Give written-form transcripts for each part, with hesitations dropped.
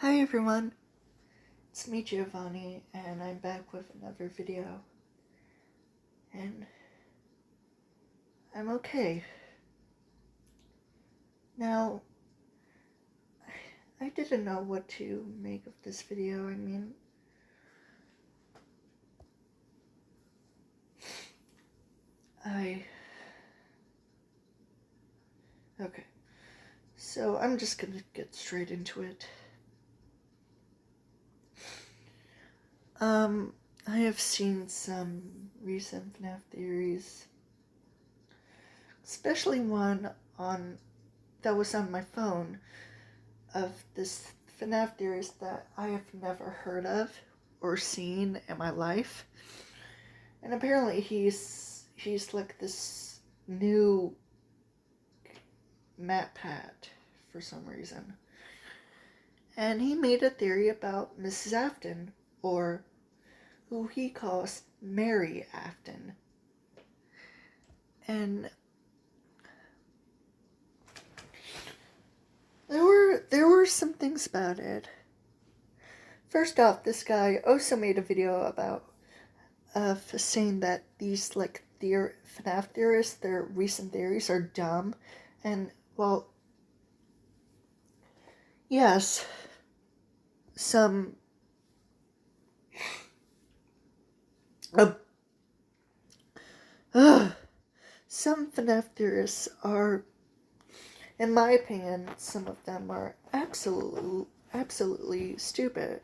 Hi everyone, it's me Giovanni, and I'm back with another video, and I'm okay. Now, I didn't know what to make of this video. Okay, so I'm just gonna get straight into it. I have seen some recent FNAF theories, especially one that was on my phone, of this FNAF theorist that I have never heard of or seen in my life. And apparently he's like this new MatPat for some reason. And he made a theory about Mrs. Afton, or who he calls Mary Afton. And there were some things about it. First off, this guy also made a video about saying that these FNAF theorists, their recent theories are dumb. And well, yes, some some FNAF theorists are, in my opinion, some of them are absolutely stupid.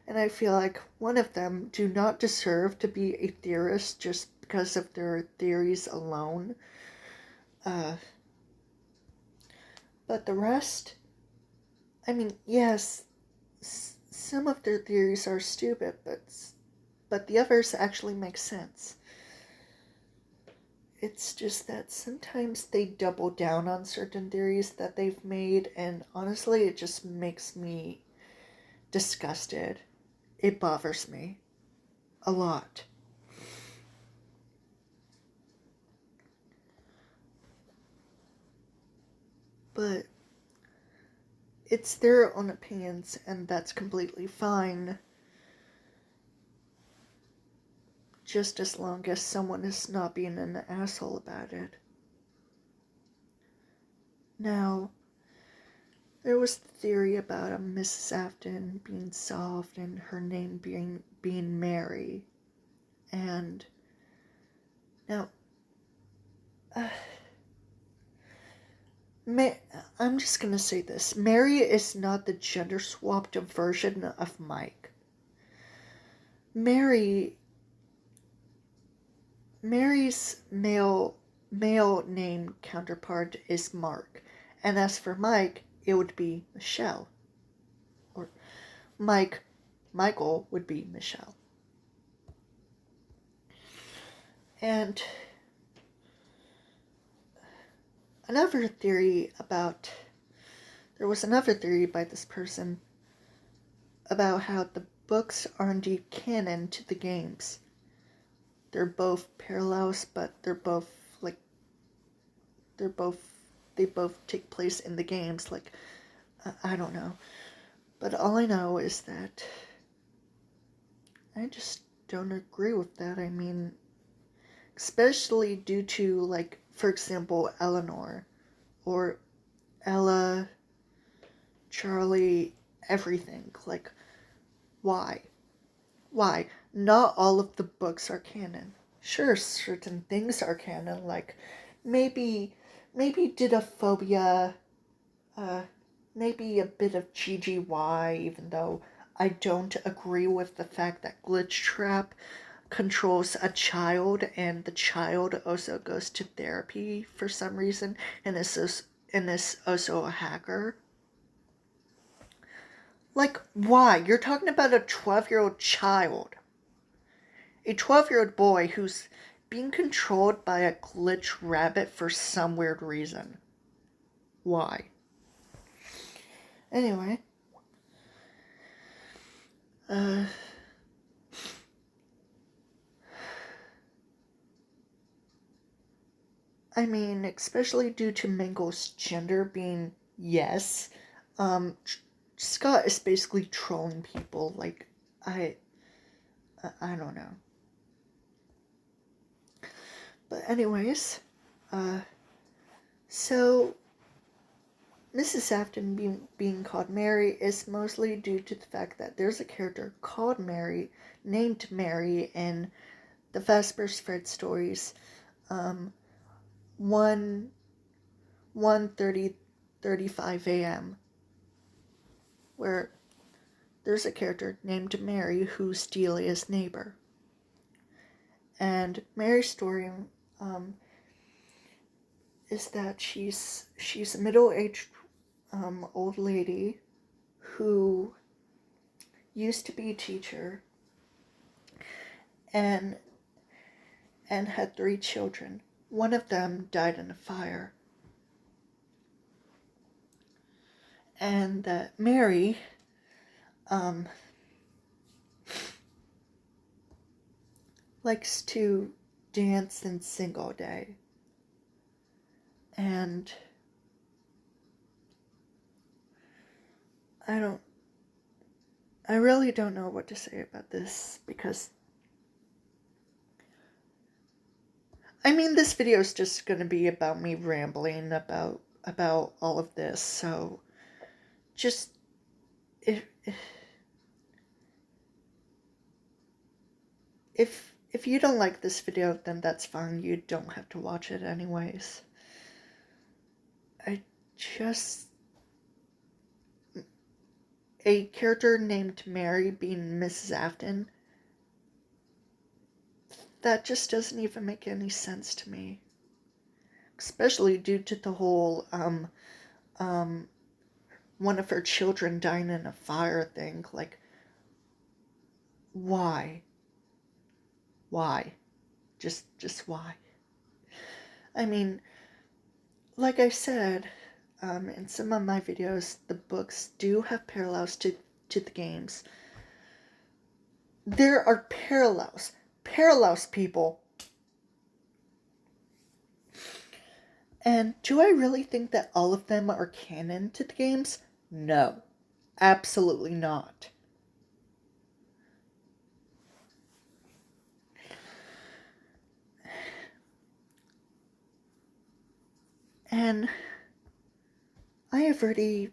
And I feel like one of them do not deserve to be a theorist just because of their theories alone. But the rest, yes, some of their theories are stupid, but the others actually make sense. It's just that sometimes they double down on certain theories that they've made, and honestly, it just makes me disgusted. It bothers me a lot. But it's their own opinions, and that's completely fine. Just as long as someone is not being an asshole about it. Now, there was the theory about a Mrs. Afton being solved and her name being Mary. And now, I'm just gonna say this. Mary is not the gender-swapped version of Mike. Mary's male name counterpart is Mark. And as for Mike, it would be Michelle. Or Michael would be Michelle. And there was another theory by this person about how the books are indeed canon to the games. They're both parallels, but they both take place in the games. I don't know. But all I know is that I just don't agree with that. Especially due to, for example, Eleanor, or Ella, Charlie, everything. Why? Why? Not all of the books are canon. Sure, certain things are canon, like maybe Didophobia, maybe a bit of GGY, even though I don't agree with the fact that Glitchtrap controls a child, and the child also goes to therapy for some reason, and is also a hacker. Why? You're talking about a 12-year-old child. A 12-year-old boy who's being controlled by a glitch rabbit for some weird reason. Why? Anyway. Especially due to Mangle's gender being yes, Scott is basically trolling people. Like, I don't know. But anyways, so Mrs. Afton being called Mary is mostly due to the fact that there's a character called Mary, named Mary, in the Fazbear's Fred stories, 1:35 a.m., where there's a character named Mary who's Delia's neighbor. And Mary's story is that she's a middle-aged old lady who used to be a teacher and had 3 children. One of them died in a fire. And that Mary likes to dance and sing all day. And I really don't know what to say about this, because this video is just going to be about me rambling about all of this, so just if you don't like this video, then that's fine. You don't have to watch it anyways. A character named Mary being Mrs. Afton, that just doesn't even make any sense to me. Especially due to the whole, one of her children dying in a fire thing. Like, why? Why? Just why? Like I said, in some of my videos, the books do have parallels to the games. There are parallels. Parallels, people. And do I really think that all of them are canon to the games? No. Absolutely not. And I have already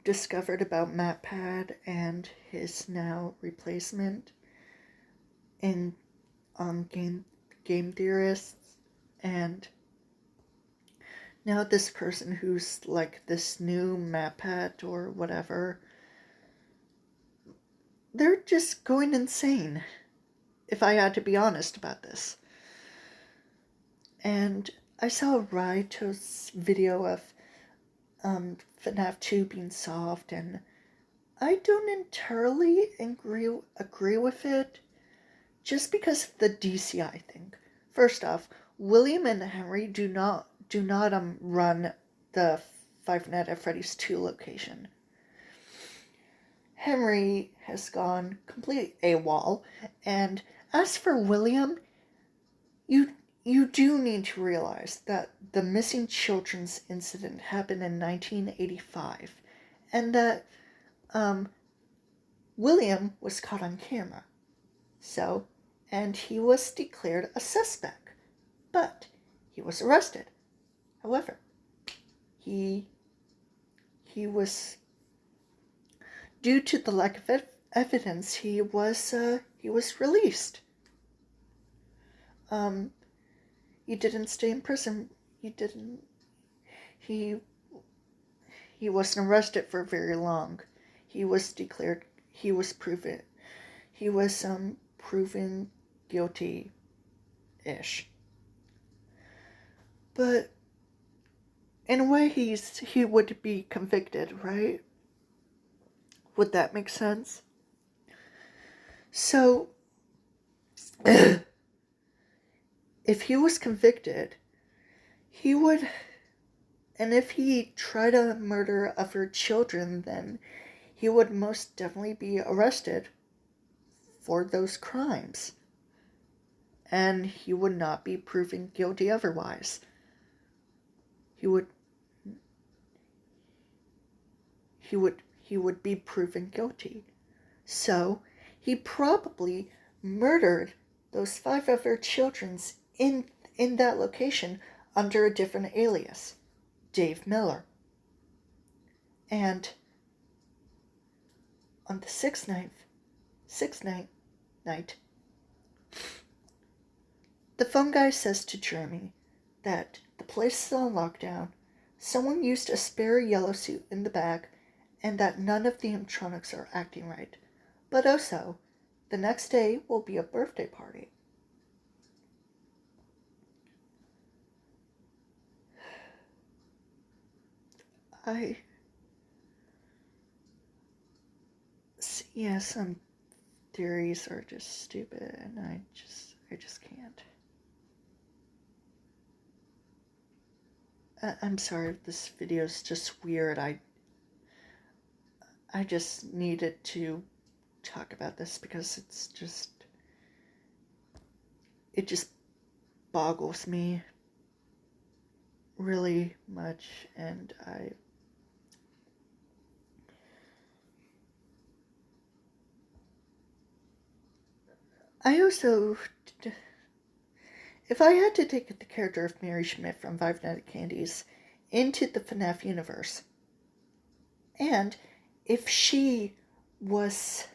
discovered about MatPat and his now replacement in Game Theorists, and now this person who's like this new MatPat or whatever, they're just going insane, if I had to be honest about this. And I saw Raito's video of FNAF 2 being solved, and I don't entirely agree with it, just because of the DCI thing. First off, William and Henry do not run the Five Nights at Freddy's 2 location. Henry has gone completely AWOL, and as for William, you do need to realize that the missing children's incident happened in 1985, and that William was caught on camera. So, and he was declared a suspect, but he was arrested. However, he was, due to the lack of evidence, he was released. He didn't stay in prison. He wasn't arrested for very long. He was proven guilty-ish. But in a way, he would be convicted, right? Would that make sense? So, if he was convicted, he would, and if he tried a murder of her children, then he would most definitely be arrested for those crimes. And he would not be proven guilty otherwise. He he would be proven guilty. So he probably murdered those 5 other children in that location under a different alias, Dave Miller. And on the sixth night, the phone guy says to Jeremy that the place is on lockdown, someone used a spare yellow suit in the bag, and that none of the animatronics are acting right. But also, the next day will be a birthday party. Yeah, some theories are just stupid, and I just can't. I'm sorry if this video is just weird. I just needed to talk about this because it just boggles me really much, and I also, if I had to take the character of Mary Schmidt from Five Nights at Candy's into the FNAF universe, and if she was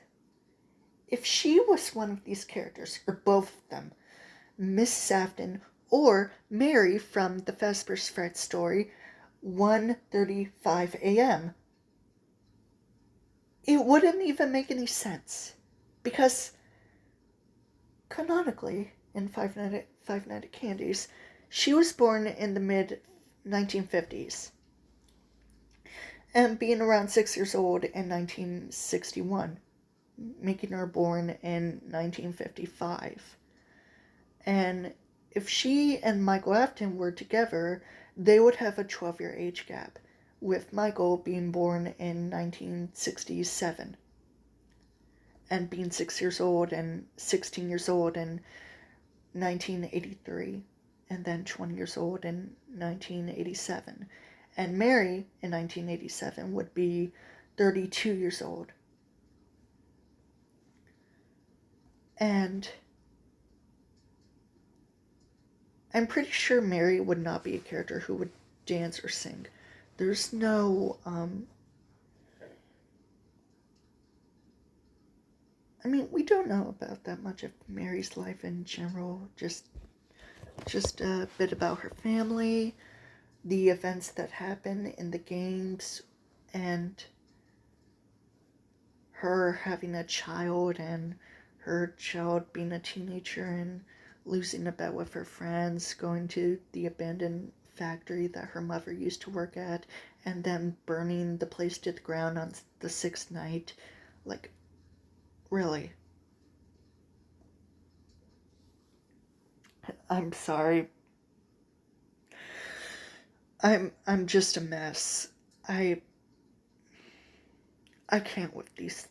one of these characters, or both of them, Mrs. Afton or Mary from the Fazbear's Fright story, 1:35 a.m., it wouldn't even make any sense. Because canonically, in Five Nights at Candy's, she was born in the mid-1950s. And being around 6 years old in 1961, making her born in 1955. And if she and Michael Afton were together, they would have a 12-year age gap, with Michael being born in 1967 and being 6 years old and 16 years old in 1983, and then 20 years old in 1987. And Mary in 1987 would be 32 years old. And I'm pretty sure Mary would not be a character who would dance or sing. There's no, we don't know about that much of Mary's life in general. Just a bit about her family, the events that happen in the games, and her having a child, and her child being a teenager and losing a bet with her friends, going to the abandoned factory that her mother used to work at, and then burning the place to the ground on the 6th night. Like, really. I'm sorry. I'm just a mess. I can't with these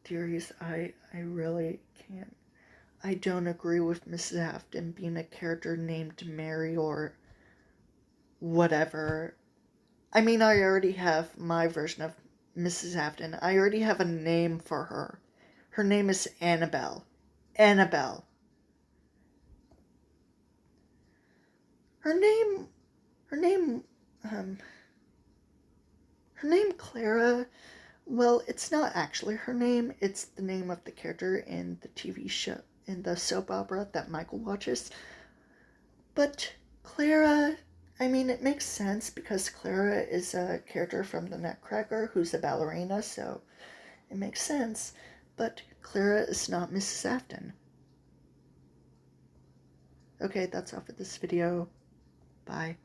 theories. I really can't. I don't agree with Mrs. Afton being a character named Mary or whatever. I already have my version of Mrs. Afton. I already have a name for her. Her name is Annabelle. Annabelle. Her name Clara, well, it's not actually her name. It's the name of the character in the TV show, in the soap opera that Michael watches. But Clara, it makes sense because Clara is a character from the Nutcracker who's a ballerina, so it makes sense. But Clara is not Mrs. Afton. Okay, that's all for this video. Bye.